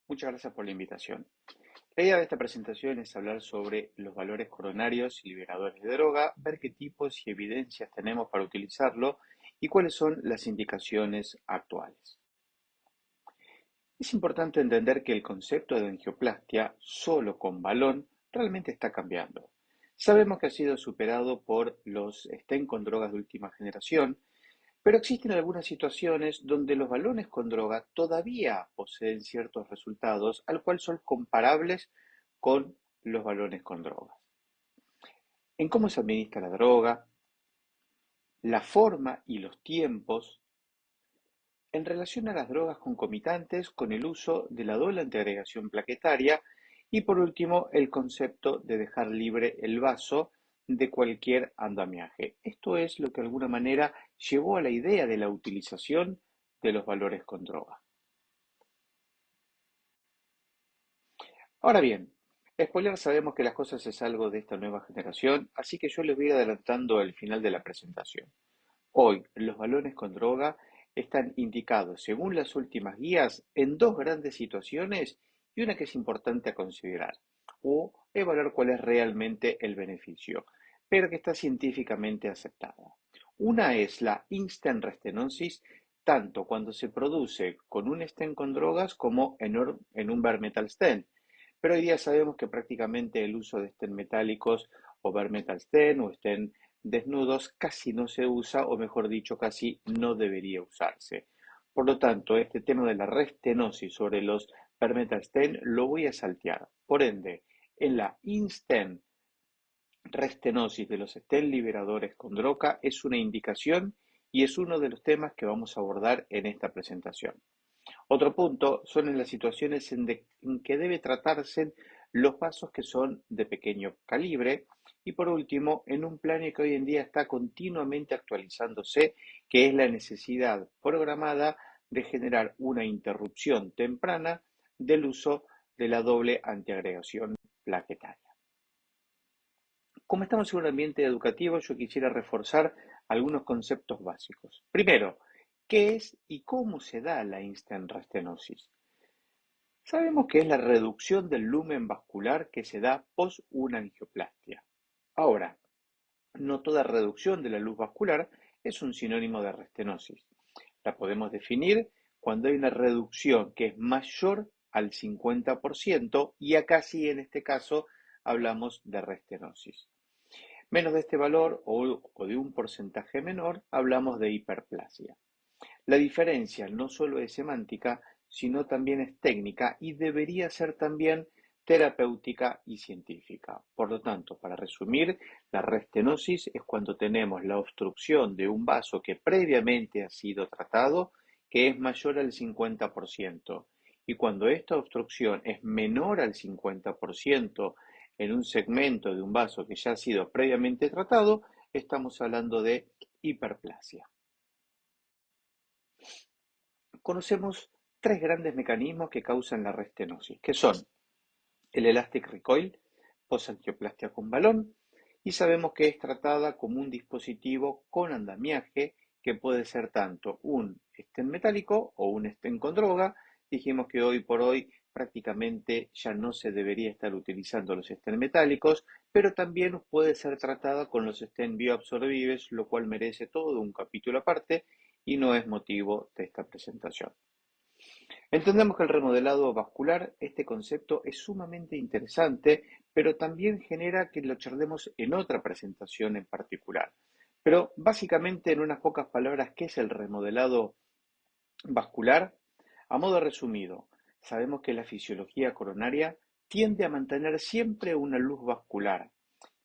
Muchas gracias por la invitación. La idea de esta presentación es hablar sobre los valores coronarios y liberadores de droga, ver qué tipos y evidencias tenemos para utilizarlo y cuáles son las indicaciones actuales. Es importante entender que el concepto de angioplastia solo con balón realmente está cambiando. Sabemos que ha sido superado por los stent con drogas de última generación, pero existen algunas situaciones donde los balones con droga todavía poseen ciertos resultados al cual son comparables con los balones con drogas. En cómo se administra la droga, la forma y los tiempos en relación a las drogas concomitantes con el uso de la doble antiagregación plaquetaria y por último el concepto de dejar libre el vaso de cualquier andamiaje. Esto es lo que de alguna manera llevó a la idea de la utilización de los valores con droga. Ahora bien, spoiler, sabemos que las cosas es algo de esta nueva generación, así que yo les voy adelantando el final de la presentación. Hoy, los balones con droga están indicados, según las últimas guías, en dos grandes situaciones y una que es importante a considerar, o evaluar cuál es realmente el beneficio, pero que está científicamente aceptada. Una es la instant restenosis, tanto cuando se produce con un stent con drogas como en un bare metal stent. Pero hoy día sabemos que prácticamente el uso de stent metálicos o bare metal stent o stent desnudos casi no se usa, o mejor dicho, casi no debería usarse. Por lo tanto, este tema de la restenosis sobre los bare metal stent lo voy a saltear. Por ende, en la instant restenosis de los stent liberadores con droga es una indicación y es uno de los temas que vamos a abordar en esta presentación. Otro punto son en las situaciones en que debe tratarse los vasos que son de pequeño calibre y por último, en un plano que hoy en día está continuamente actualizándose, que es la necesidad programada de generar una interrupción temprana del uso de la doble antiagregación plaquetaria. Como estamos en un ambiente educativo, yo quisiera reforzar algunos conceptos básicos. Primero, ¿qué es y cómo se da la instant restenosis? Sabemos que es la reducción del lumen vascular que se da post una angioplastia. Ahora, no toda reducción de la luz vascular es un sinónimo de restenosis. La podemos definir cuando hay una reducción que es mayor al 50% y acá sí en este caso hablamos de restenosis. Menos de este valor o de un porcentaje menor hablamos de hiperplasia. La diferencia no solo es semántica, sino también es técnica y debería ser también terapéutica y científica. Por lo tanto, para resumir, la restenosis es cuando tenemos la obstrucción de un vaso que previamente ha sido tratado, que es mayor al 50%. Y cuando esta obstrucción es menor al 50% en un segmento de un vaso que ya ha sido previamente tratado, estamos hablando de hiperplasia. Conocemos tres grandes mecanismos que causan la restenosis, que son el elastic recoil, posangioplastia con balón, y sabemos que es tratada como un dispositivo con andamiaje que puede ser tanto un stent metálico o un stent con droga. Dijimos que hoy por hoy prácticamente ya no se debería estar utilizando los stent metálicos, pero también puede ser tratada con los stent bioabsorbibles, lo cual merece todo un capítulo aparte y no es motivo de esta presentación. Entendemos que el remodelado vascular, este concepto es sumamente interesante, pero también genera que lo charlemos en otra presentación en particular. Pero básicamente, en unas pocas palabras, ¿qué es el remodelado vascular? A modo resumido, sabemos que la fisiología coronaria tiende a mantener siempre una luz vascular,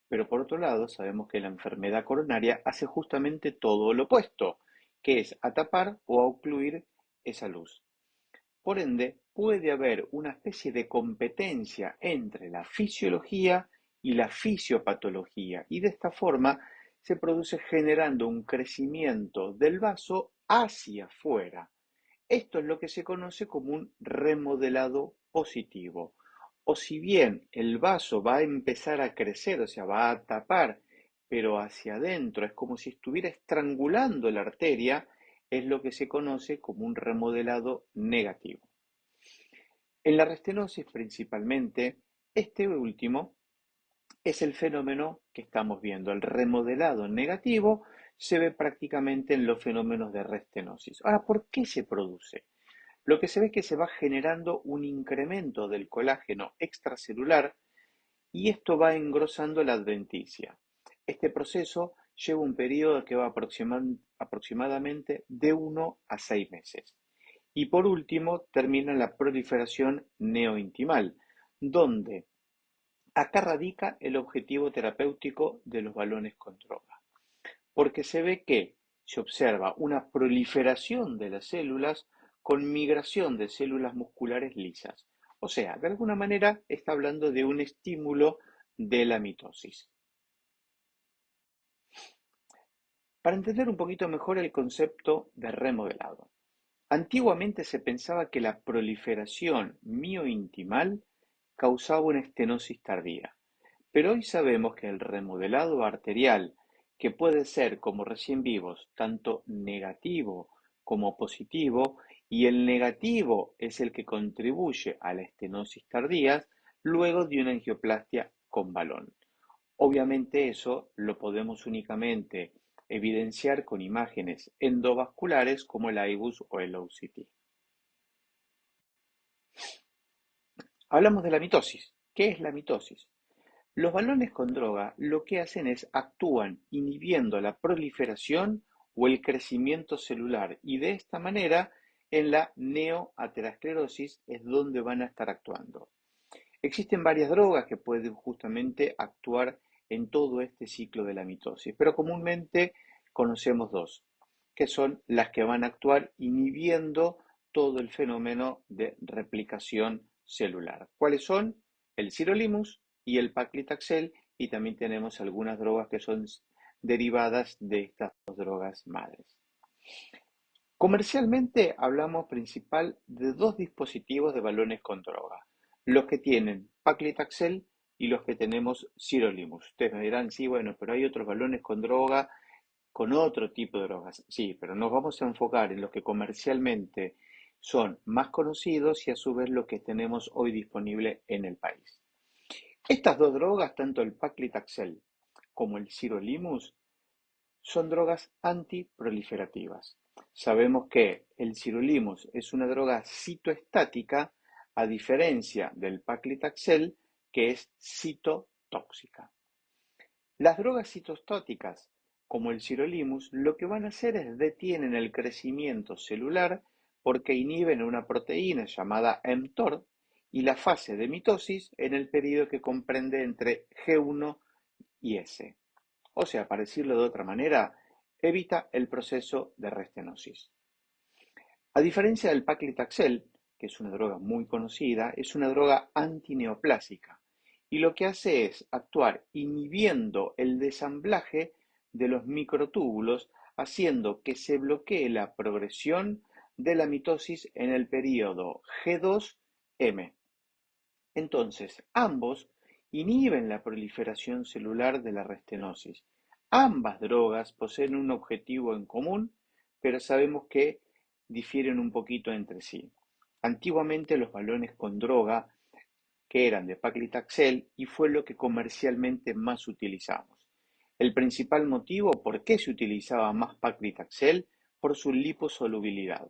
pero por otro lado, sabemos que la enfermedad coronaria hace justamente todo lo opuesto, que es a tapar o a ocluir esa luz. Por ende, puede haber una especie de competencia entre la fisiología y la fisiopatología, y de esta forma se produce generando un crecimiento del vaso hacia afuera. Esto es lo que se conoce como un remodelado positivo. O si bien el vaso va a empezar a crecer, o sea, va a tapar, pero hacia adentro es como si estuviera estrangulando la arteria, es lo que se conoce como un remodelado negativo. En la restenosis principalmente, este último es el fenómeno que estamos viendo. El remodelado negativo se ve prácticamente en los fenómenos de restenosis. Ahora, ¿por qué se produce? Lo que se ve es que se va generando un incremento del colágeno extracelular y esto va engrosando la adventicia. Este proceso lleva un periodo que va aproximadamente de 1 a 6 meses. Y por último, termina la proliferación neointimal, donde acá radica el objetivo terapéutico de los balones con droga, porque se ve que se observa una proliferación de las células con migración de células musculares lisas. O sea, de alguna manera está hablando de un estímulo de la mitosis. Para entender un poquito mejor el concepto de remodelado. Antiguamente se pensaba que la proliferación miointimal causaba una estenosis tardía, pero hoy sabemos que el remodelado arterial, que puede ser, como recién vimos, tanto negativo como positivo, y el negativo es el que contribuye a la estenosis tardía luego de una angioplastia con balón. Obviamente eso lo podemos únicamente evidenciar con imágenes endovasculares como el IBUS o el OCT. Hablamos de la mitosis. ¿Qué es la mitosis? Los balones con droga lo que hacen es actúan inhibiendo la proliferación o el crecimiento celular y de esta manera en la neoaterosclerosis es donde van a estar actuando. Existen varias drogas que pueden justamente actuar en todo este ciclo de la mitosis, pero comúnmente conocemos dos, que son las que van a actuar inhibiendo todo el fenómeno de replicación celular. ¿Cuáles son? El sirolimus y el paclitaxel, y también tenemos algunas drogas que son derivadas de estas dos drogas madres. Comercialmente hablamos principal de dos dispositivos de balones con droga, los que tienen paclitaxel y los que tenemos sirolimus. Ustedes me dirán, sí, bueno, pero hay otros balones con droga, con otro tipo de drogas. Sí, pero nos vamos a enfocar en los que comercialmente son más conocidos y a su vez los que tenemos hoy disponible en el país. Estas dos drogas, tanto el paclitaxel como el sirolimus, son drogas antiproliferativas. Sabemos que el sirolimus es una droga citoestática a diferencia del paclitaxel que es citotóxica. Las drogas citostáticas, como el sirolimus, lo que van a hacer es detienen el crecimiento celular porque inhiben una proteína llamada mTOR y la fase de mitosis en el periodo que comprende entre G1 y S. O sea, para decirlo de otra manera, evita el proceso de restenosis. A diferencia del paclitaxel, que es una droga muy conocida, es una droga antineoplásica y lo que hace es actuar inhibiendo el desamblaje de los microtúbulos, haciendo que se bloquee la progresión de la mitosis en el periodo G2-M. Entonces, ambos inhiben la proliferación celular de la restenosis. Ambas drogas poseen un objetivo en común, pero sabemos que difieren un poquito entre sí. Antiguamente los balones con droga que eran de paclitaxel y fue lo que comercialmente más utilizamos. El principal motivo por qué se utilizaba más paclitaxel por su liposolubilidad.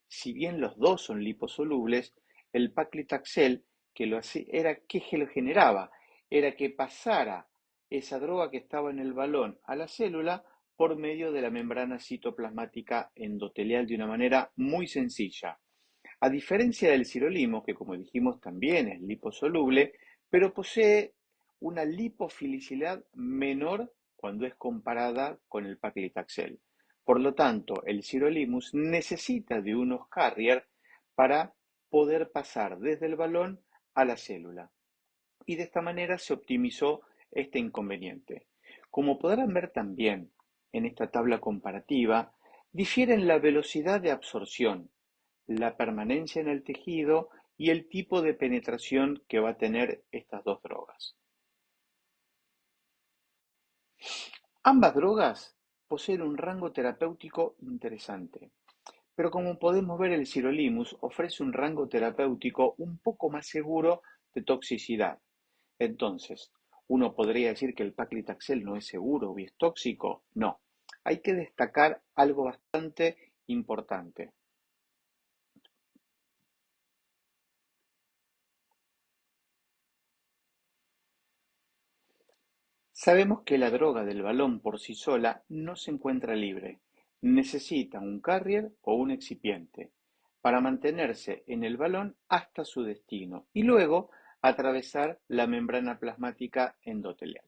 Si bien los dos son liposolubles, el paclitaxel que lo hacía era que lo generaba, era que pasara esa droga que estaba en el balón a la célula por medio de la membrana citoplasmática endotelial de una manera muy sencilla. A diferencia del sirolimo, que como dijimos también es liposoluble, pero posee una lipofilicidad menor cuando es comparada con el paclitaxel. Por lo tanto, el sirolimus necesita de unos carrier para poder pasar desde el balón a la célula. Y de esta manera se optimizó este inconveniente. Como podrán ver también en esta tabla comparativa, difieren la velocidad de absorción, la permanencia en el tejido y el tipo de penetración que va a tener estas dos drogas. Ambas drogas poseen un rango terapéutico interesante, pero como podemos ver, el sirolimus ofrece un rango terapéutico un poco más seguro de toxicidad. Entonces, ¿uno podría decir que el paclitaxel no es seguro y es tóxico? No. Hay que destacar algo bastante importante. Sabemos que la droga del balón por sí sola no se encuentra libre. Necesita un carrier o un excipiente para mantenerse en el balón hasta su destino y luego atravesar la membrana plasmática endotelial.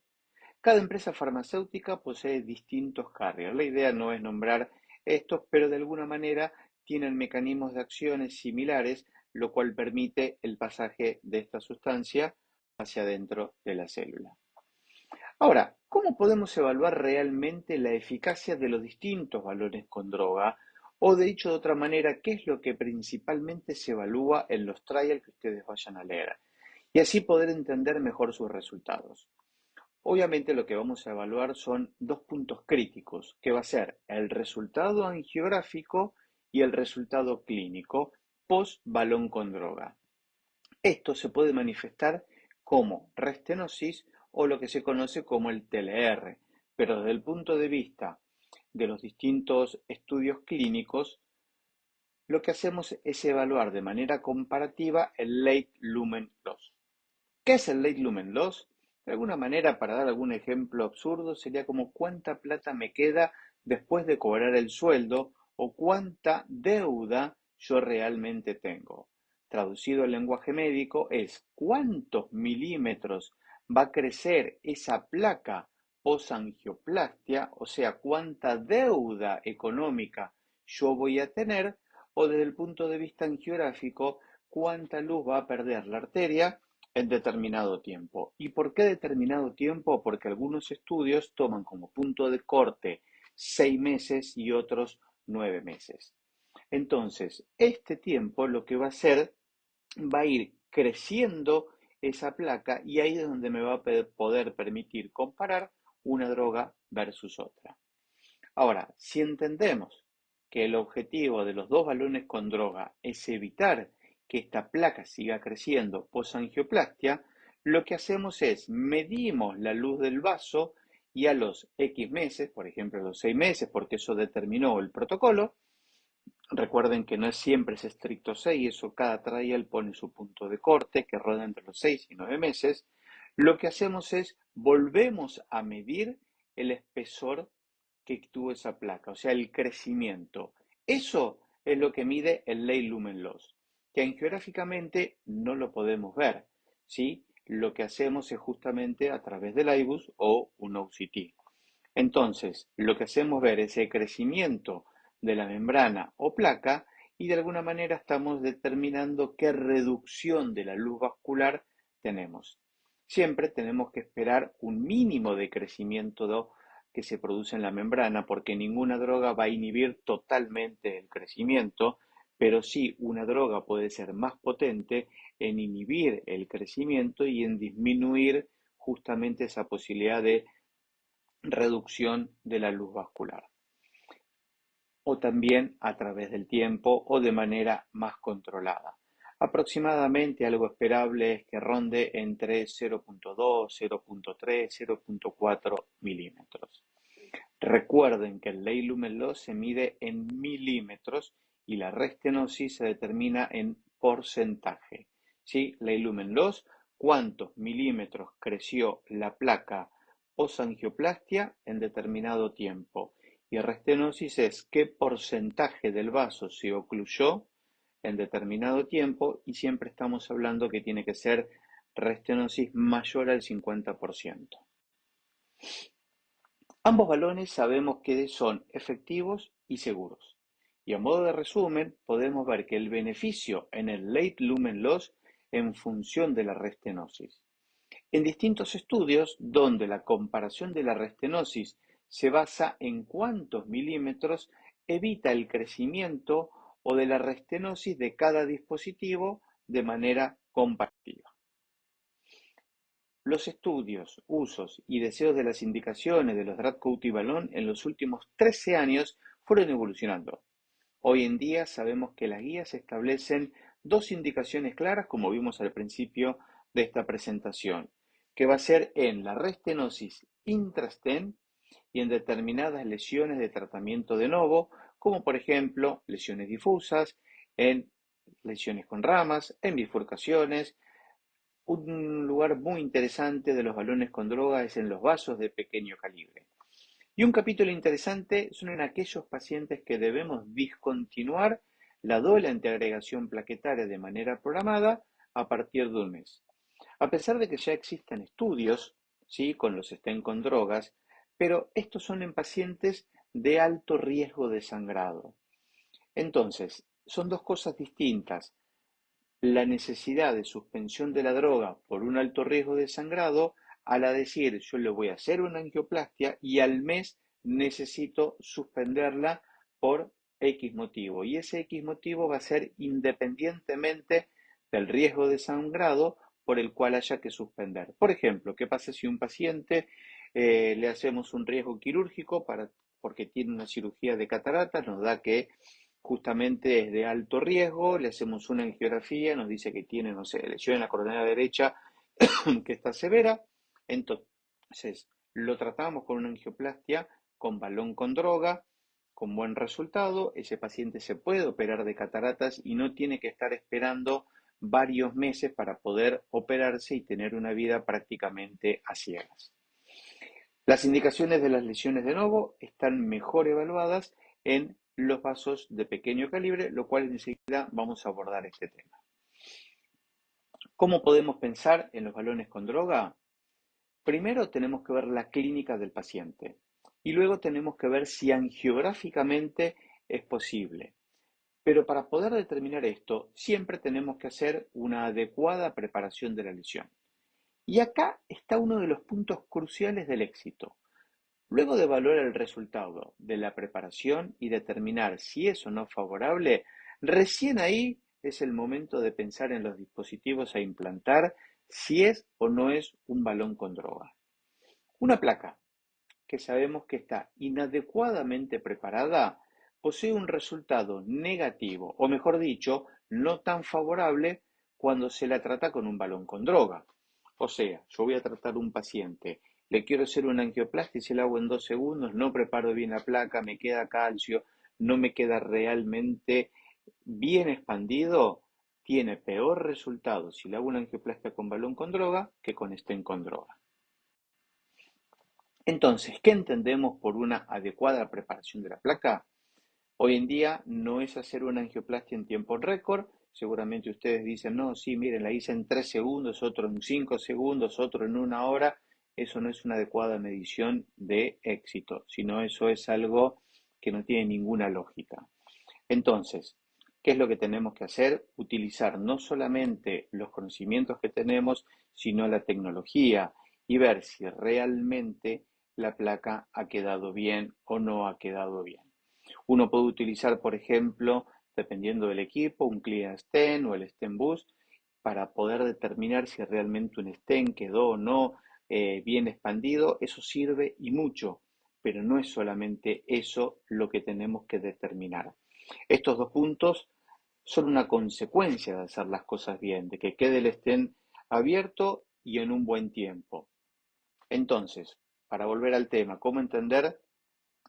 Cada empresa farmacéutica posee distintos carriers. La idea no es nombrar estos, pero de alguna manera tienen mecanismos de acciones similares, lo cual permite el pasaje de esta sustancia hacia dentro de la célula. Ahora, ¿cómo podemos evaluar realmente la eficacia de los distintos balones con droga? O de dicho de otra manera, ¿qué es lo que principalmente se evalúa en los trials que ustedes vayan a leer? Y así poder entender mejor sus resultados. Obviamente lo que vamos a evaluar son dos puntos críticos, que va a ser el resultado angiográfico y el resultado clínico post balón con droga. Esto se puede manifestar como restenosis o lo que se conoce como el TLR, pero desde el punto de vista de los distintos estudios clínicos, lo que hacemos es evaluar de manera comparativa el late lumen loss. ¿Qué es el late lumen loss? De alguna manera, para dar algún ejemplo absurdo, sería como cuánta plata me queda después de cobrar el sueldo o cuánta deuda yo realmente tengo. Traducido al lenguaje médico es cuántos milímetros va a crecer esa placa posangioplastia, o sea, cuánta deuda económica yo voy a tener, o desde el punto de vista angiográfico, cuánta luz va a perder la arteria en determinado tiempo. ¿Y por qué determinado tiempo? Porque algunos estudios toman como punto de corte 6 meses y otros 9 meses. Entonces, este tiempo lo que va a hacer, va a ir creciendo esa placa y ahí es donde me va a poder permitir comparar una droga versus otra. Ahora, si entendemos que el objetivo de los dos balones con droga es evitar que esta placa siga creciendo posangioplastia, lo que hacemos es medimos la luz del vaso y a los X meses, por ejemplo a los 6 meses, porque eso determinó el protocolo. Recuerden que no es siempre es estricto 6, eso cada trial pone su punto de corte, que rueda entre los 6 y 9 meses. Lo que hacemos es volvemos a medir el espesor que tuvo esa placa, o sea, el crecimiento. Eso es lo que mide el late lumen loss, que angiográficamente no lo podemos ver, ¿sí? Lo que hacemos es justamente a través del IBUS o un OCT. Entonces, lo que hacemos ver es el crecimiento de la membrana o placa y de alguna manera estamos determinando qué reducción de la luz vascular tenemos. Siempre tenemos que esperar un mínimo de crecimiento que se produce en la membrana porque ninguna droga va a inhibir totalmente el crecimiento, pero sí una droga puede ser más potente en inhibir el crecimiento y en disminuir justamente esa posibilidad de reducción de la luz vascular, o también a través del tiempo o de manera más controlada. Aproximadamente algo esperable es que ronde entre 0.2, 0.3, 0.4 milímetros. Recuerden que el ley lumen loss se mide en milímetros y la restenosis se determina en porcentaje. ¿Sí? Ley lumen loss, cuántos milímetros creció la placa posangioplastia en determinado tiempo. Y restenosis es qué porcentaje del vaso se ocluyó en determinado tiempo y siempre estamos hablando que tiene que ser restenosis mayor al 50%. Ambos balones sabemos que son efectivos y seguros. Y a modo de resumen, podemos ver que el beneficio en el late lumen loss en función de la restenosis. En distintos estudios donde la comparación de la restenosis se basa en cuántos milímetros evita el crecimiento o de la restenosis de cada dispositivo de manera comparativa. Los estudios, usos y deseos de las indicaciones de los Draft-Coat y balón en los últimos 13 años fueron evolucionando. Hoy en día sabemos que las guías establecen dos indicaciones claras, como vimos al principio de esta presentación, que va a ser en la restenosis intrasten y en determinadas lesiones de tratamiento de novo, como por ejemplo lesiones difusas, en lesiones con ramas, en bifurcaciones. Un lugar muy interesante de los balones con droga es en los vasos de pequeño calibre. Y un capítulo interesante son en aquellos pacientes que debemos discontinuar la doble antiagregación plaquetaria de manera programada a partir de un mes. A pesar de que ya existen estudios, ¿sí?, con los stent con drogas, pero estos son en pacientes de alto riesgo de sangrado. Entonces, son dos cosas distintas: la necesidad de suspensión de la droga por un alto riesgo de sangrado, a la decir yo le voy a hacer una angioplastia y al mes necesito suspenderla por X motivo. Y ese X motivo va a ser independientemente del riesgo de sangrado por el cual haya que suspender. Por ejemplo, ¿qué pasa si un paciente le hacemos un riesgo quirúrgico porque tiene una cirugía de cataratas? Nos da que justamente es de alto riesgo, le hacemos una angiografía, nos dice que tiene, no sé, lesión en la coronilla derecha que está severa, entonces lo tratamos con una angioplastia con balón con droga, con buen resultado. Ese paciente se puede operar de cataratas y no tiene que estar esperando varios meses para poder operarse y tener una vida prácticamente a ciegas. Las indicaciones de las lesiones de novo están mejor evaluadas en los vasos de pequeño calibre, lo cual enseguida vamos a abordar este tema. ¿Cómo podemos pensar en los balones con droga? Primero tenemos que ver la clínica del paciente y luego tenemos que ver si angiográficamente es posible. Pero para poder determinar esto, siempre tenemos que hacer una adecuada preparación de la lesión. Y acá está uno de los puntos cruciales del éxito. Luego de evaluar el resultado de la preparación y determinar si es o no favorable, recién ahí es el momento de pensar en los dispositivos a implantar, si es o no es un balón con droga. Una placa que sabemos que está inadecuadamente preparada posee un resultado negativo, o mejor dicho, no tan favorable cuando se la trata con un balón con droga. O sea, yo voy a tratar un paciente, le quiero hacer una angioplastia y se la hago en 2 segundos, no preparo bien la placa, me queda calcio, no me queda realmente bien expandido, tiene peor resultado si le hago una angioplastia con balón con droga que con stent con droga. Entonces, ¿qué entendemos por una adecuada preparación de la placa? Hoy en día no es hacer una angioplastia en tiempo récord. Seguramente ustedes dicen, no, sí, miren, la hice en 3 segundos, otro en 5 segundos, otro en 1 hora. Eso no es una adecuada medición de éxito, sino eso es algo que no tiene ninguna lógica. Entonces, ¿qué es lo que tenemos que hacer? Utilizar no solamente los conocimientos que tenemos, sino la tecnología y ver si realmente la placa ha quedado bien o no ha quedado bien. Uno puede utilizar, por ejemplo, dependiendo del equipo, un Clear Stent o el Stent Boost para poder determinar si realmente un stent quedó o no bien expandido. Eso sirve y mucho, pero no es solamente eso lo que tenemos que determinar. Estos dos puntos son una consecuencia de hacer las cosas bien, de que quede el stent abierto y en un buen tiempo. Entonces, para volver al tema, ¿cómo entender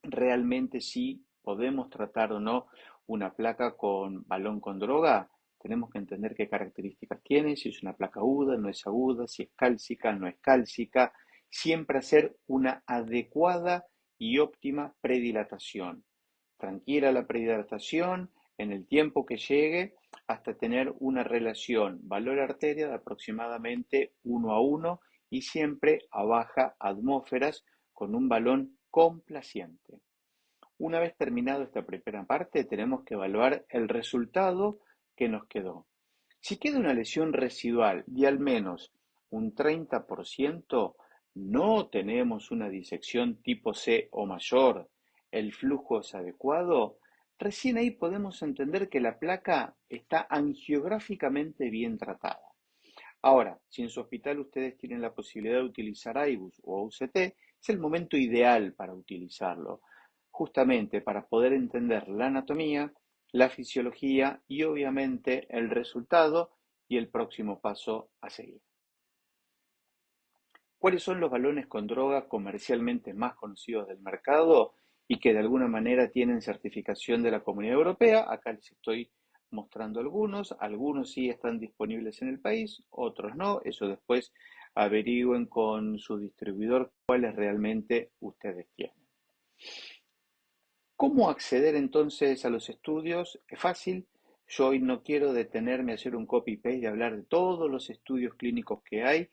realmente si podemos tratar o no una placa con balón con droga? Tenemos que entender qué características tiene, si es una placa aguda, no es aguda, si es cálcica, no es cálcica. Siempre hacer una adecuada y óptima predilatación. Tranquila la predilatación en el tiempo que llegue hasta tener una relación valor-arteria de aproximadamente 1 a 1 y siempre a baja atmósferas con un balón complaciente. Una vez terminado esta primera parte, tenemos que evaluar el resultado que nos quedó. Si queda una lesión residual de al menos un 30%, no tenemos una disección tipo C o mayor, el flujo es adecuado, recién ahí podemos entender que la placa está angiográficamente bien tratada. Ahora, si en su hospital ustedes tienen la posibilidad de utilizar IBUS o UCT, es el momento ideal para utilizarlo, justamente para poder entender la anatomía la fisiología y obviamente el resultado y el próximo paso a seguir. ¿Cuáles son los balones con droga comercialmente más conocidos del mercado y que de alguna manera tienen certificación de la Comunidad Europea? Acá les estoy mostrando algunos sí están disponibles en el país, otros no, eso después averigüen con su distribuidor cuáles realmente ustedes tienen. ¿Cómo acceder entonces a los estudios? Es fácil. Yo hoy no quiero detenerme a hacer un copy-paste y hablar de todos los estudios clínicos que hay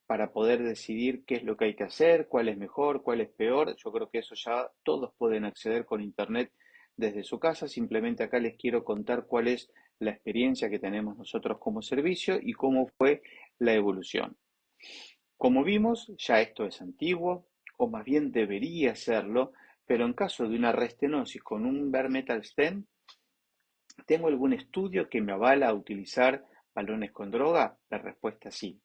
para poder decidir qué es lo que hay que hacer, cuál es mejor, cuál es peor. Yo creo que eso ya todos pueden acceder con internet desde su casa. Simplemente acá les quiero contar cuál es la experiencia que tenemos nosotros como servicio y cómo fue la evolución. Como vimos, ya esto es antiguo, o más bien debería serlo, pero en caso de una restenosis con un bare metal stent, ¿tengo algún estudio que me avala a utilizar balones con droga? La respuesta es sí.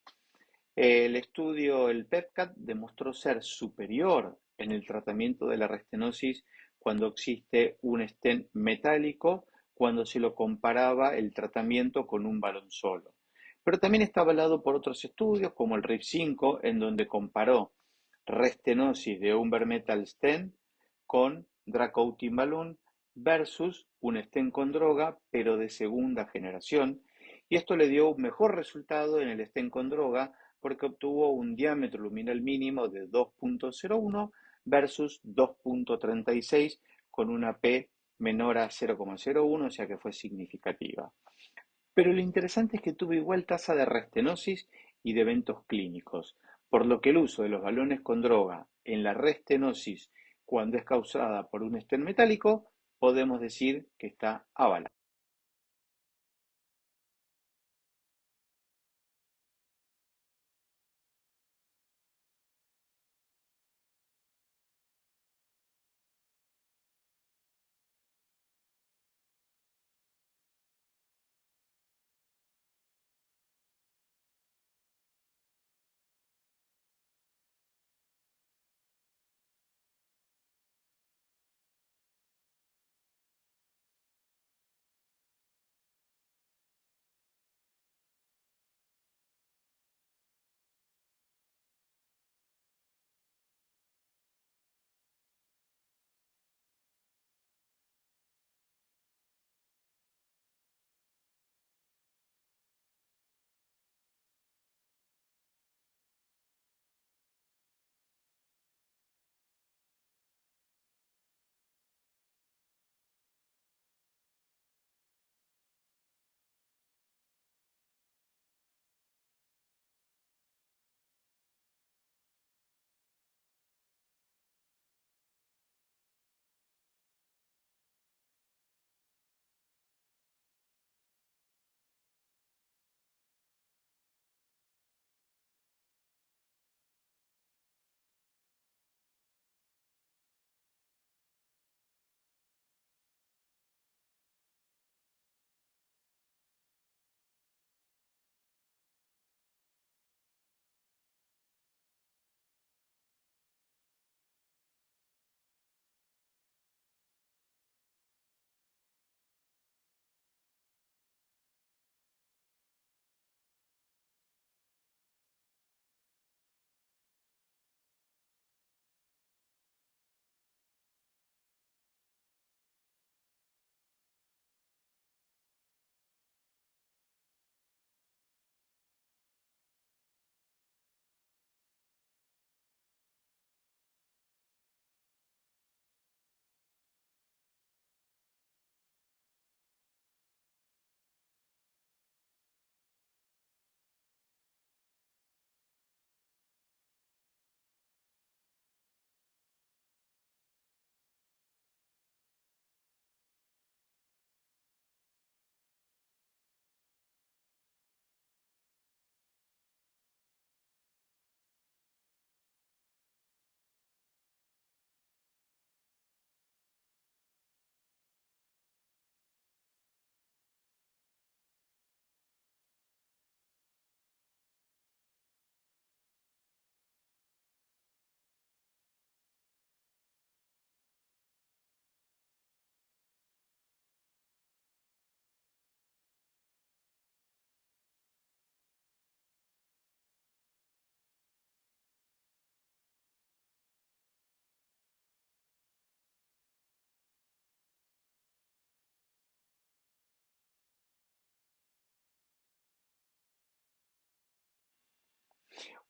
El estudio, el PEPCAT, demostró ser superior en el tratamiento de la restenosis cuando existe un stent metálico, cuando se lo comparaba el tratamiento con un balón solo. Pero también está avalado por otros estudios, como el RIP5, en donde comparó restenosis de un bare metal stent con Drug-Coating Balloon versus un stent con droga, pero de segunda generación. Y esto le dio un mejor resultado en el stent con droga porque obtuvo un diámetro luminal mínimo de 2.01 versus 2.36 con una P menor a 0,01, o sea que fue significativa. Pero lo interesante es que tuvo igual tasa de restenosis y de eventos clínicos, por lo que el uso de los balones con droga en la restenosis cuando es causada por un stent metálico, podemos decir que está avalado.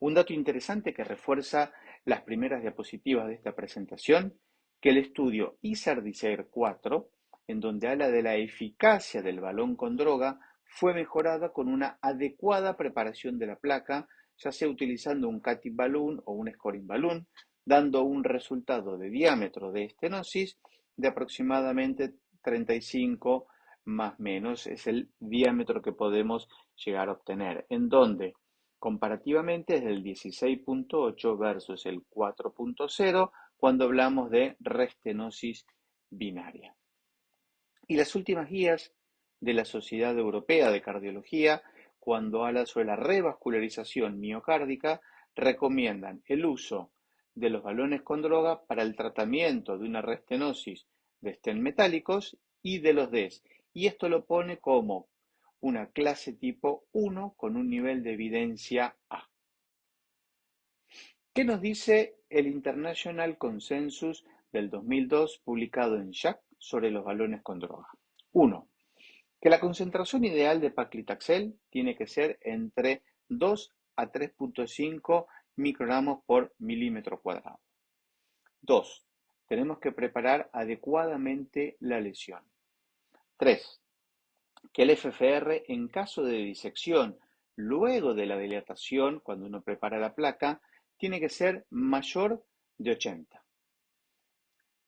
Un dato interesante que refuerza las primeras diapositivas de esta presentación, que el estudio ISAR-DISER 4, en donde habla de la eficacia del balón con droga, fue mejorada con una adecuada preparación de la placa, ya sea utilizando un cutting balloon o un scoring balloon, dando un resultado de diámetro de estenosis de aproximadamente 35 más menos, es el diámetro que podemos llegar a obtener, en donde comparativamente es del 16.8 versus el 4.0 cuando hablamos de restenosis binaria. Y las últimas guías de la Sociedad Europea de Cardiología, cuando habla sobre la revascularización miocárdica, recomiendan el uso de los balones con droga para el tratamiento de una restenosis de stent metálicos y de los DES. Y esto lo pone como una clase tipo 1 con un nivel de evidencia A. ¿Qué nos dice el International Consensus del 2002 publicado en JACC sobre los balones con droga? 1. Que la concentración ideal de paclitaxel tiene que ser entre 2 a 3.5 microgramos por milímetro cuadrado. 2. Tenemos que preparar adecuadamente la lesión. 3. Que el FFR en caso de disección luego de la dilatación, cuando uno prepara la placa, tiene que ser mayor de 80.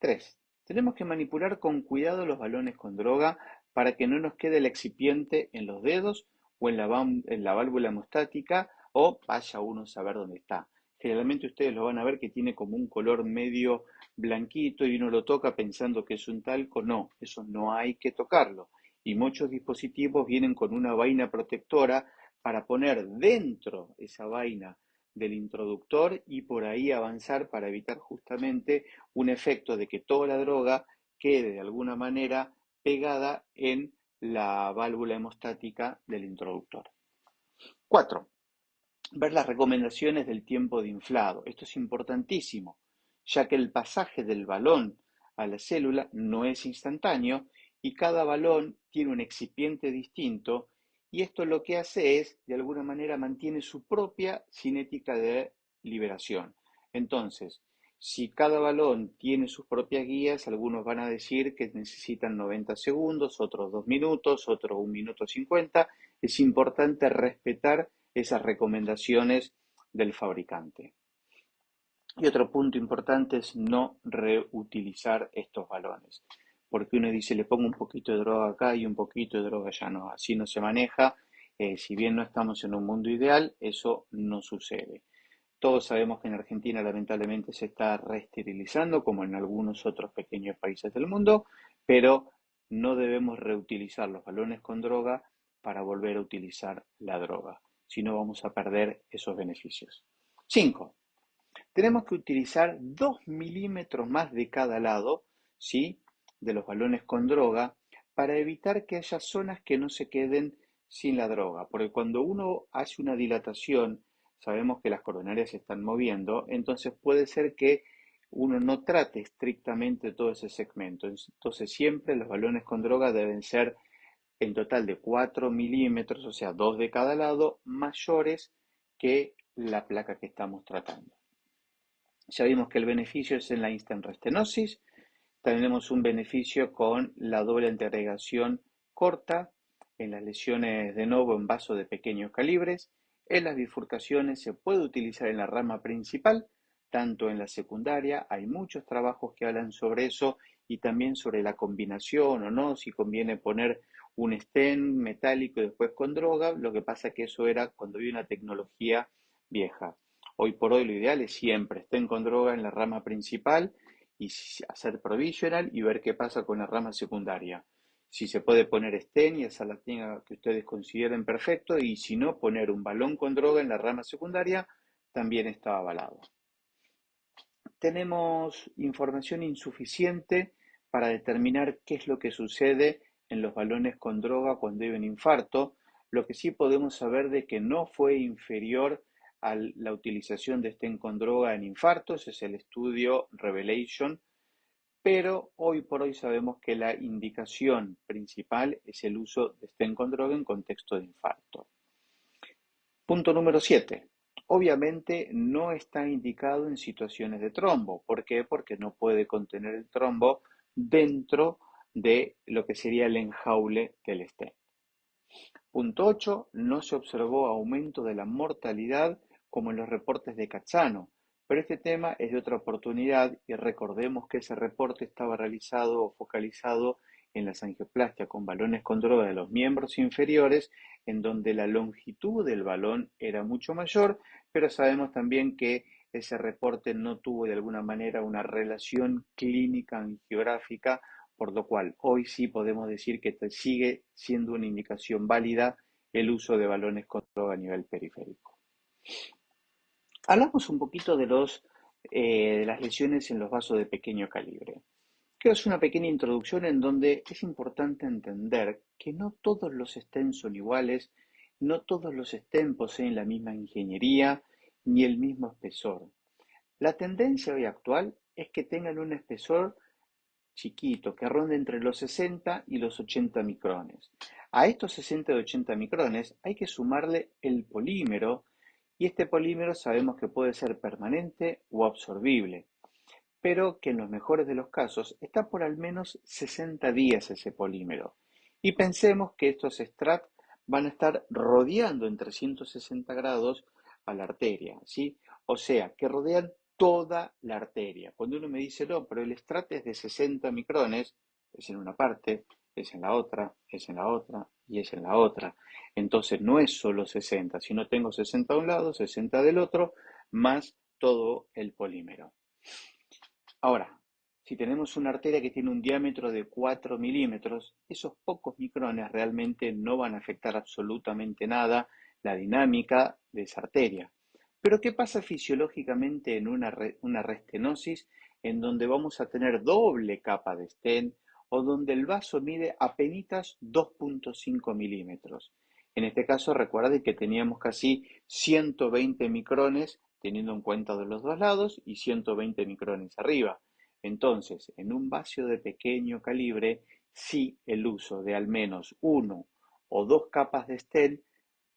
3. Tenemos que manipular con cuidado los balones con droga para que no nos quede el excipiente en los dedos o en la válvula hemostática o vaya uno a saber dónde está. Generalmente ustedes lo van a ver que tiene como un color medio blanquito y uno lo toca pensando que es un talco. No, eso no hay que tocarlo. Y muchos dispositivos vienen con una vaina protectora para poner dentro esa vaina del introductor y por ahí avanzar para evitar justamente un efecto de que toda la droga quede de alguna manera pegada en la válvula hemostática del introductor. 4. Ver las recomendaciones del tiempo de inflado. Esto es importantísimo, ya que el pasaje del balón a la célula no es instantáneo y cada balón tiene un excipiente distinto y esto lo que hace es, de alguna manera, mantiene su propia cinética de liberación. Entonces, si cada balón tiene sus propias guías, algunos van a decir que necesitan 90 segundos, otros 2 minutos, otros 1 minuto 50. Es importante respetar esas recomendaciones del fabricante. Y otro punto importante es no reutilizar estos balones, porque uno dice le pongo un poquito de droga acá y un poquito de droga allá, no, así no se maneja. Si bien no estamos en un mundo ideal, eso no sucede. Todos sabemos que en Argentina lamentablemente se está reesterilizando, como en algunos otros pequeños países del mundo, pero no debemos reutilizar los balones con droga para volver a utilizar la droga, si no vamos a perder esos beneficios. 5. Tenemos que utilizar 2 milímetros más de cada lado, ¿sí?, de los balones con droga para evitar que haya zonas que no se queden sin la droga, porque cuando uno hace una dilatación, sabemos que las coronarias se están moviendo, entonces puede ser que uno no trate estrictamente todo ese segmento. Entonces siempre los balones con droga deben ser en total de 4 milímetros, o sea, 2 de cada lado, mayores que la placa que estamos tratando. Ya vimos que el beneficio es en la instant restenosis. Tenemos un beneficio con la doble antiagregación corta en las lesiones de novo en vaso de pequeños calibres. En las bifurcaciones se puede utilizar en la rama principal, tanto en la secundaria. Hay muchos trabajos que hablan sobre eso y también sobre la combinación o no, si conviene poner un stent metálico y después con droga. Lo que pasa es que eso era cuando había una tecnología vieja. Hoy por hoy lo ideal es siempre stent con droga en la rama principal y hacer provisional y ver qué pasa con la rama secundaria. Si se puede poner stent y hacer la técnica que ustedes consideren perfecto, y si no, poner un balón con droga en la rama secundaria también está avalado. Tenemos información insuficiente para determinar qué es lo que sucede en los balones con droga cuando hay un infarto. Lo que sí podemos saber de que no fue inferior a la utilización de stent con droga en infartos, es el estudio Revelation, pero hoy por hoy sabemos que la indicación principal es el uso de stent con droga en contexto de infarto. Punto número 7. Obviamente no está indicado en situaciones de trombo. ¿Por qué? Porque no puede contener el trombo dentro de lo que sería el enjaule del stent. Punto 8. No se observó aumento de la mortalidad como en los reportes de Cazzano, pero este tema es de otra oportunidad y recordemos que ese reporte estaba realizado o focalizado en las angioplastia con balones con droga de los miembros inferiores, en donde la longitud del balón era mucho mayor, pero sabemos también que ese reporte no tuvo de alguna manera una relación clínica angiográfica, por lo cual hoy sí podemos decir que sigue siendo una indicación válida el uso de balones con droga a nivel periférico. Hablamos un poquito de las lesiones en los vasos de pequeño calibre. Quiero hacer una pequeña introducción en donde es importante entender que no todos los stents son iguales, no todos los stents poseen la misma ingeniería ni el mismo espesor. La tendencia hoy actual es que tengan un espesor chiquito, que ronde entre los 60 y los 80 micrones. A estos 60 y 80 micrones hay que sumarle el polímero, y este polímero sabemos que puede ser permanente o absorbible, pero que en los mejores de los casos está por al menos 60 días ese polímero. Y pensemos que estos strat van a estar rodeando en 360 grados a la arteria, ¿sí? O sea, que rodean toda la arteria. Cuando uno me dice, no, pero el strat es de 60 micrones, es en una parte, es en la otra, es en la otra y es en la otra. Entonces no es solo 60, sino tengo 60 de un lado, 60 del otro, más todo el polímero. Ahora, si tenemos una arteria que tiene un diámetro de 4 milímetros, esos pocos micrones realmente no van a afectar absolutamente nada la dinámica de esa arteria. Pero ¿qué pasa fisiológicamente en una restenosis en donde vamos a tener doble capa de stent o donde el vaso mide apenas 2,5 milímetros? En este caso, recuerden que teníamos casi 120 micrones teniendo en cuenta de los dos lados y 120 micrones arriba. Entonces, en un vaso de pequeño calibre, sí el uso de al menos uno o dos capas de stent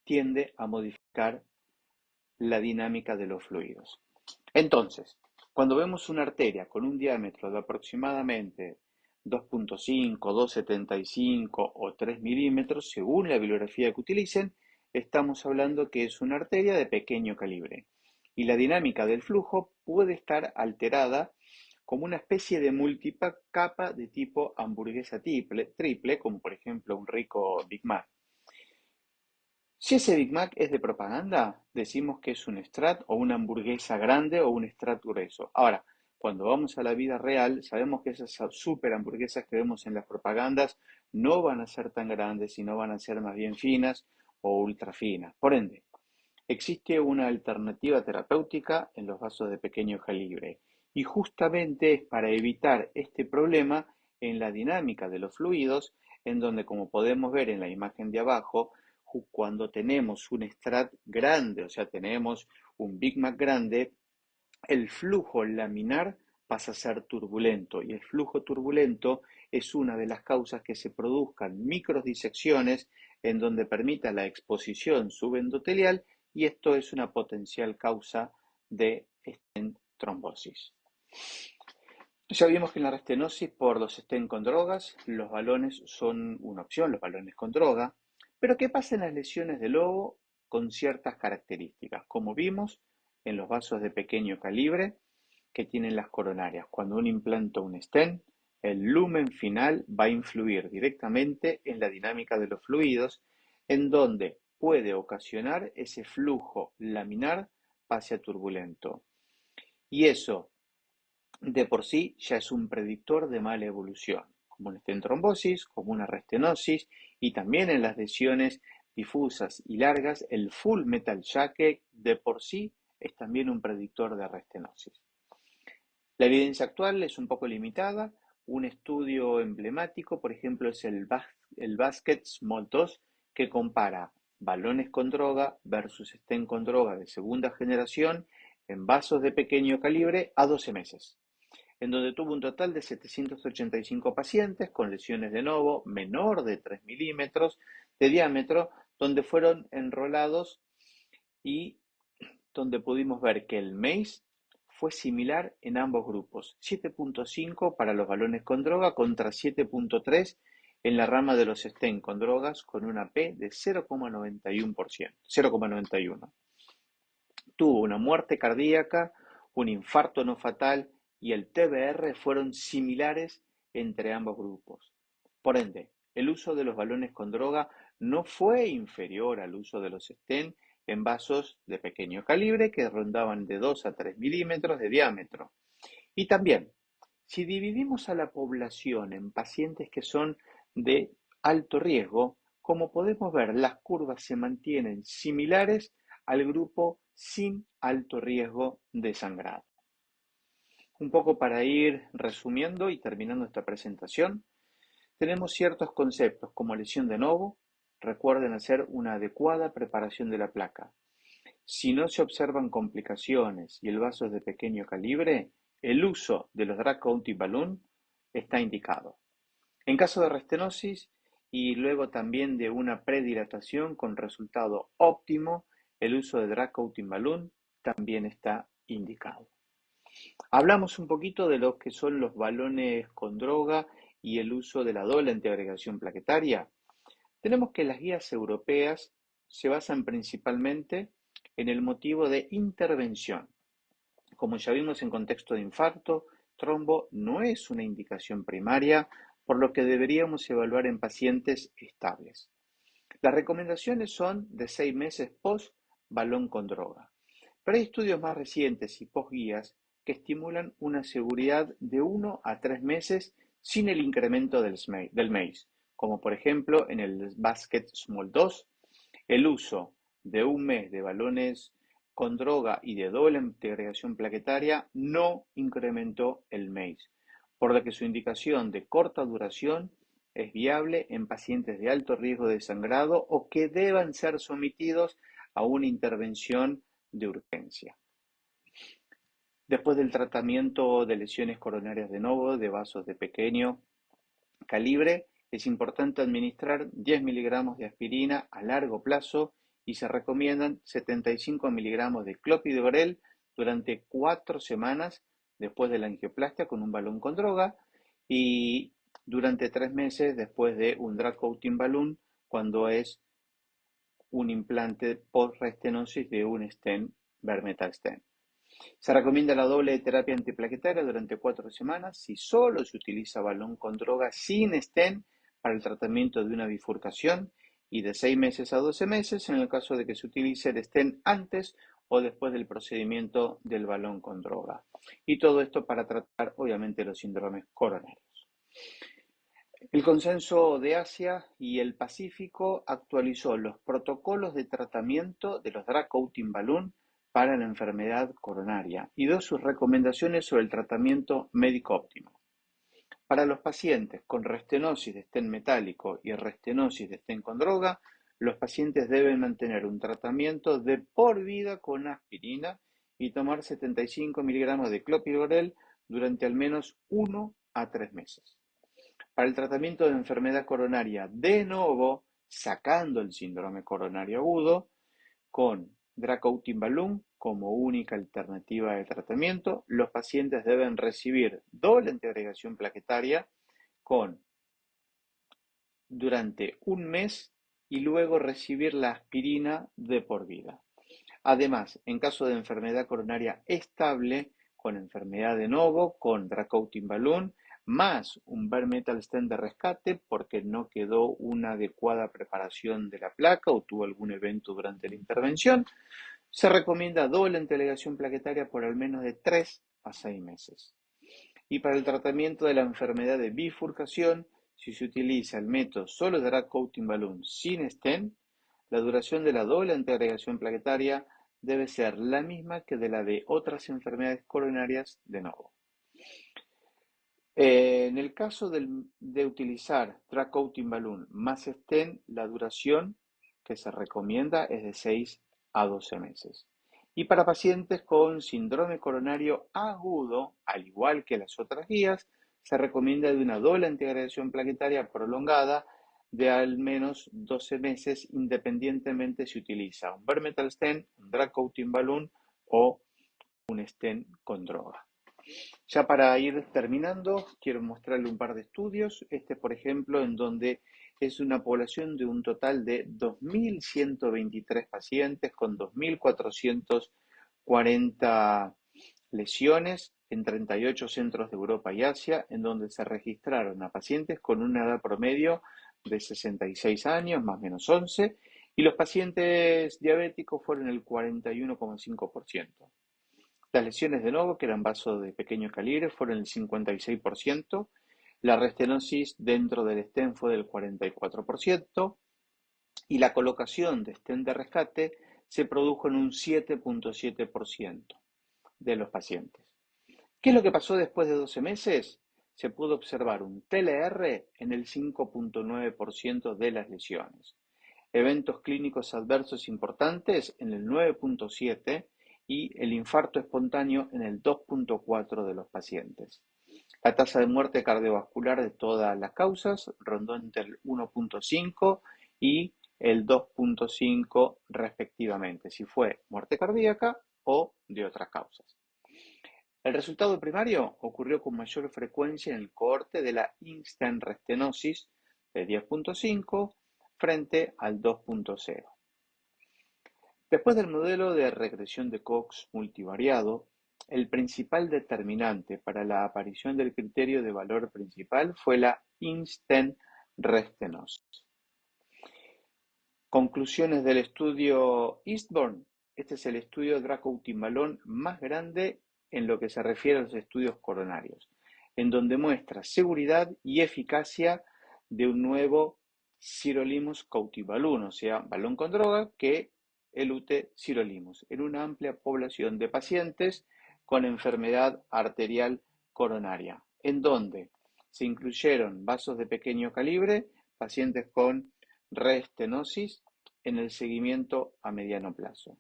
tiende a modificar la dinámica de los fluidos. Entonces, cuando vemos una arteria con un diámetro de aproximadamente 2,5, 2,75 o 3 milímetros, según la bibliografía que utilicen, estamos hablando que es una arteria de pequeño calibre. Y la dinámica del flujo puede estar alterada como una especie de multicapa de tipo hamburguesa triple, como por ejemplo un rico Big Mac. Si ese Big Mac es de propaganda, decimos que es un strat o una hamburguesa grande o un strat grueso. Ahora, cuando vamos a la vida real, sabemos que esas super hamburguesas que vemos en las propagandas no van a ser tan grandes, sino van a ser más bien finas o ultra finas. Por ende, existe una alternativa terapéutica en los vasos de pequeño calibre y justamente es para evitar este problema en la dinámica de los fluidos, en donde, como podemos ver en la imagen de abajo, cuando tenemos un strat grande, o sea, tenemos un Big Mac grande, el flujo laminar pasa a ser turbulento y el flujo turbulento es una de las causas que se produzcan microdisecciones en donde permita la exposición subendotelial y esto es una potencial causa de trombosis. Ya vimos que en la restenosis por los stents con drogas, los balones son una opción, los balones con droga, pero ¿qué pasa en las lesiones de lobo con ciertas características? Como vimos en los vasos de pequeño calibre que tienen las coronarias. Cuando uno implanta un stent, el lumen final va a influir directamente en la dinámica de los fluidos, en donde puede ocasionar ese flujo laminar pase a turbulento. Y eso de por sí ya es un predictor de mala evolución, como una trombosis, como una restenosis y también en las lesiones difusas y largas, el full metal jacket de por sí es también un predictor de restenosis. La evidencia actual es un poco limitada. Un estudio emblemático, por ejemplo, es el Basket Small 2, que compara balones con droga versus stent con droga de segunda generación en vasos de pequeño calibre a 12 meses, en donde tuvo un total de 785 pacientes con lesiones de novo menor de 3 milímetros de diámetro, donde fueron enrolados y donde pudimos ver que el MACE fue similar en ambos grupos, 7,5 para los balones con droga contra 7,3 en la rama de los stent con drogas con una P de 0,91%, 0,91. Tuvo una muerte cardíaca, un infarto no fatal y el TBR fueron similares entre ambos grupos. Por ende, el uso de los balones con droga no fue inferior al uso de los stent en vasos de pequeño calibre que rondaban de 2 a 3 milímetros de diámetro. Y también, si dividimos a la población en pacientes que son de alto riesgo, como podemos ver, las curvas se mantienen similares al grupo sin alto riesgo de sangrado. Un poco para ir resumiendo y terminando esta presentación, tenemos ciertos conceptos como lesión de novo. Recuerden hacer una adecuada preparación de la placa. Si no se observan complicaciones y el vaso es de pequeño calibre, el uso de los drug counting balloon está indicado. En caso de restenosis y luego también de una predilatación con resultado óptimo, el uso de drug counting balloon también está indicado. Hablamos un poquito de lo que son los balones con droga y el uso de la doble antiagregación plaquetaria. Tenemos que las guías europeas se basan principalmente en el motivo de intervención. Como ya vimos en contexto de infarto, trombo no es una indicación primaria, por lo que deberíamos evaluar en pacientes estables. Las recomendaciones son de 6 meses post balón con droga, pero hay estudios más recientes y post guías que estimulan una seguridad de 1 a 3 meses sin el incremento del MACE, como por ejemplo en el Basket Small 2, el uso de un mes de balones con droga y de doble integración plaquetaria no incrementó el MACE, por lo que su indicación de corta duración es viable en pacientes de alto riesgo de sangrado o que deban ser sometidos a una intervención de urgencia. Después del tratamiento de lesiones coronarias de novo de vasos de pequeño calibre, es importante administrar 10 miligramos de aspirina a largo plazo y se recomiendan 75 miligramos de clopidogrel durante 4 semanas después de la angioplastia con un balón con droga y durante 3 meses después de un drug coating balloon cuando es un implante post-restenosis de un stent, bare metal stent. Se recomienda la doble terapia antiplaquetaria durante 4 semanas si solo se utiliza balón con droga sin stent para el tratamiento de una bifurcación y de 6 meses a 12 meses en el caso de que se utilice el stent antes o después del procedimiento del balón con droga. Y todo esto para tratar obviamente los síndromes coronarios. El Consenso de Asia y el Pacífico actualizó los protocolos de tratamiento de los drug coating balloon para la enfermedad coronaria y dio sus recomendaciones sobre el tratamiento médico óptimo. Para los pacientes con restenosis de stent metálico y restenosis de stent con droga, los pacientes deben mantener un tratamiento de por vida con aspirina y tomar 75 miligramos de clopidogrel durante al menos 1 a 3 meses. Para el tratamiento de enfermedad coronaria de novo, sacando el síndrome coronario agudo, con drug-coating balloon como única alternativa de tratamiento, los pacientes deben recibir doble antiagregación plaquetaria durante un mes y luego recibir la aspirina de por vida. Además, en caso de enfermedad coronaria estable, con enfermedad de novo, con drug-coating balloon, más un bare metal stent de rescate porque no quedó una adecuada preparación de la placa o tuvo algún evento durante la intervención, se recomienda doble antiagregación plaquetaria por al menos de 3 a 6 meses. Y para el tratamiento de la enfermedad de bifurcación, si se utiliza el método solo de drug coating balloon sin stent, la duración de la doble antiagregación plaquetaria debe ser la misma que de la de otras enfermedades coronarias de novo. En el caso de utilizar drug coating balloon más stent, la duración que se recomienda es de 6 a 12 meses. Y para pacientes con síndrome coronario agudo, al igual que las otras guías, se recomienda de una doble antiagregación plaquetaria prolongada de al menos 12 meses, independientemente si utiliza un bare metal stent, un drug coating balloon o un stent con droga. Ya para ir terminando, quiero mostrarle un par de estudios. Este, por ejemplo, en donde es una población de un total de 2.123 pacientes con 2.440 lesiones en 38 centros de Europa y Asia, en donde se registraron a pacientes con una edad promedio de 66 años, más o menos 11, y los pacientes diabéticos fueron el 41,5%. Las lesiones de novo, que eran vasos de pequeño calibre, fueron el 56%, la restenosis dentro del stent fue del 44%, y la colocación de stent de rescate se produjo en un 7,7% de los pacientes. ¿Qué es lo que pasó después de 12 meses? Se pudo observar un TLR en el 5,9% de las lesiones. Eventos clínicos adversos importantes en el 9,7% y el infarto espontáneo en el 2,4% de los pacientes. La tasa de muerte cardiovascular de todas las causas rondó entre el 1,5% y el 2,5% respectivamente, si fue muerte cardíaca o de otras causas. El resultado primario ocurrió con mayor frecuencia en el cohorte de la in-stent restenosis de 10,5 frente al 2,0. Después del modelo de regresión de Cox multivariado, el principal determinante para la aparición del criterio de valor principal fue la in-stent restenosis. Conclusiones del estudio Eastbourne. Este es el estudio de Draco-Timbalón más grande en lo que se refiere a los estudios coronarios, en donde muestra seguridad y eficacia de un nuevo sirolimus Coutibalun, o sea, balón con droga que elute sirolimus, en una amplia población de pacientes con enfermedad arterial coronaria, en donde se incluyeron vasos de pequeño calibre, pacientes con reestenosis en el seguimiento a mediano plazo.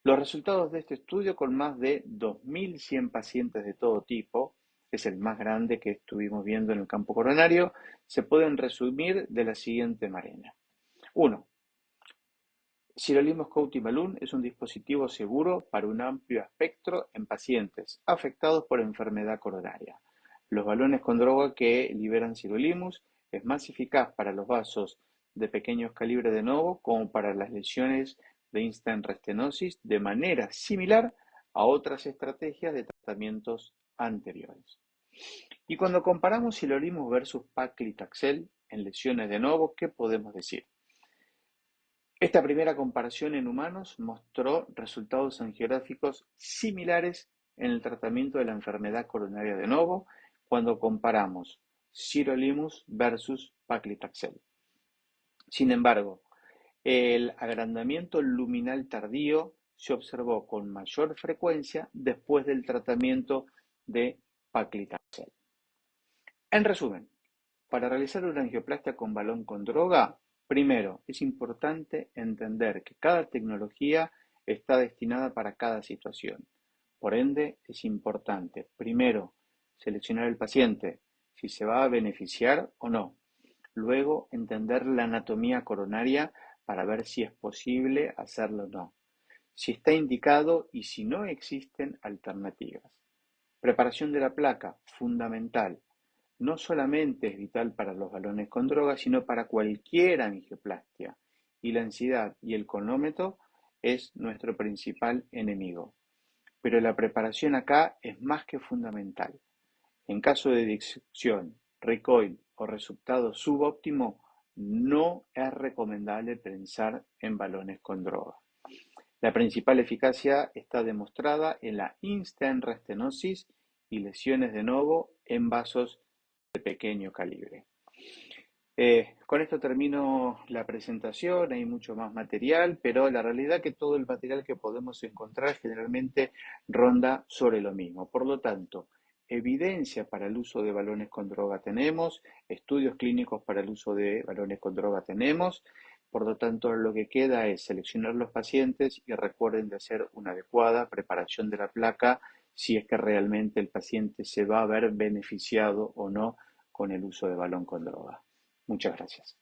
Los resultados de este estudio, con más de 2.100 pacientes de todo tipo, es el más grande que estuvimos viendo en el campo coronario, se pueden resumir de la siguiente manera. 1. Sirolimus Coutibalun es un dispositivo seguro para un amplio espectro en pacientes afectados por enfermedad coronaria. Los balones con droga que liberan sirolimus es más eficaz para los vasos de pequeños calibres de novo como para las lesiones de in-stent restenosis, de manera similar a otras estrategias de tratamientos anteriores. Y cuando comparamos sirolimus versus paclitaxel en lesiones de novo, ¿qué podemos decir? Esta primera comparación en humanos mostró resultados angiográficos similares en el tratamiento de la enfermedad coronaria de novo cuando comparamos sirolimus versus paclitaxel. Sin embargo, el agrandamiento luminal tardío se observó con mayor frecuencia después del tratamiento de paclitaxel. En resumen, para realizar una angioplastia con balón con droga, primero, es importante entender que cada tecnología está destinada para cada situación. Por ende, es importante, primero, seleccionar el paciente, si se va a beneficiar o no. Luego, entender la anatomía coronaria para ver si es posible hacerlo o no. Si está indicado y si no existen alternativas. Preparación de la placa, fundamental. No solamente es vital para los balones con droga, sino para cualquier angioplastia. Y la ansiedad y el colómetro es nuestro principal enemigo. Pero la preparación acá es más que fundamental. En caso de disección, recoil o resultado subóptimo, no es recomendable pensar en balones con droga. La principal eficacia está demostrada en la in-stent restenosis y lesiones de novo en vasos de pequeño calibre. Con esto termino la presentación, hay mucho más material, pero la realidad es que todo el material que podemos encontrar generalmente ronda sobre lo mismo. Por lo tanto, evidencia para el uso de balones con droga tenemos, estudios clínicos para el uso de balones con droga tenemos, por lo tanto lo que queda es seleccionar los pacientes y recuerden de hacer una adecuada preparación de la placa si es que realmente el paciente se va a ver beneficiado o no con el uso de balón con droga. Muchas gracias.